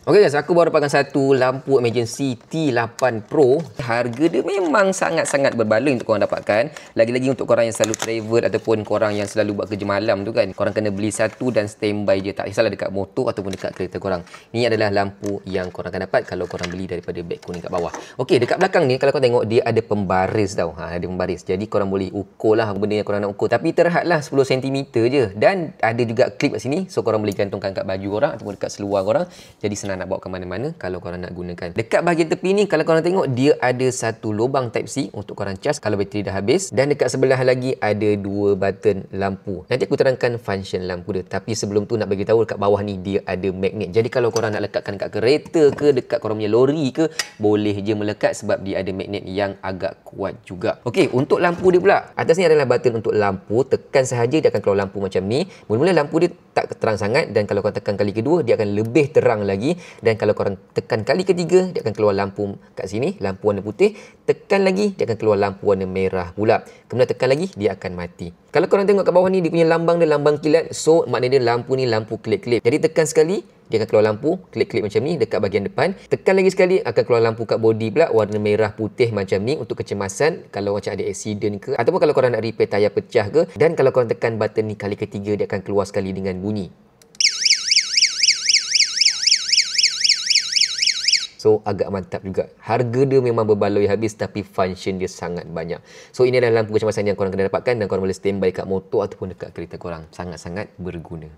Okey guys, aku baru dapatkan satu lampu emergency T8 Pro. Harga dia memang sangat-sangat berbaloi untuk korang dapatkan. Lagi-lagi untuk korang yang selalu travel ataupun korang yang selalu buat kerja malam tu kan. Korang kena beli satu dan standby je. Tak kisahlah dekat motor ataupun dekat kereta korang. Ini adalah lampu yang korang akan dapat kalau korang beli daripada beg kuning kat bawah. Okey, dekat belakang ni kalau korang tengok dia ada pembaris tau. Ada pembaris. Jadi korang boleh ukur lah benda yang korang nak ukur. Tapi terhadlah 10 cm je. Dan ada juga klip kat sini. So korang boleh gantungkan kat baju korang ataupun dekat seluar korang. Jadi senang nak bawa ke mana-mana kalau korang nak gunakan. Dekat bahagian tepi ni kalau korang tengok dia ada satu lubang type C untuk korang cas kalau bateri dah habis, dan dekat sebelah lagi ada dua button lampu. Nanti aku terangkan function lampu dia, tapi sebelum tu nak bagi tahu dekat bawah ni dia ada magnet. Jadi kalau korang nak lekatkan kat kereta ke dekat korang punya lori ke, boleh je melekat sebab dia ada magnet yang agak kuat juga. Okey, untuk lampu dia pula. Atas ni adalah button untuk lampu, tekan sahaja dia akan keluar lampu macam ni. Mula-mula lampu dia tak terang sangat, dan kalau korang tekan kali kedua dia akan lebih terang lagi, dan kalau korang tekan kali ketiga dia akan keluar lampu kat sini, lampu warna putih. Tekan lagi dia akan keluar lampu warna merah pula. Kemudian tekan lagi dia akan mati. Kalau korang tengok kat bawah ni dia punya lambang dia lambang kilat, so maknanya lampu ni lampu kelip-kelip. Jadi tekan sekali dia akan keluar lampu kelip-kelip macam ni dekat bahagian depan. Tekan lagi sekali akan keluar lampu kat body pula warna merah putih macam ni untuk kecemasan kalau macam ada accident ke, ataupun kalau korang nak repair tayar pecah ke. Dan kalau korang tekan button ni kali ketiga dia akan keluar sekali dengan bunyi. So agak mantap juga. Harga dia memang berbaloi habis tapi function dia sangat banyak. So ini adalah lampu kecemasan yang korang kena dapatkan, dan korang boleh standby kat motor ataupun dekat kereta korang. Sangat-sangat berguna.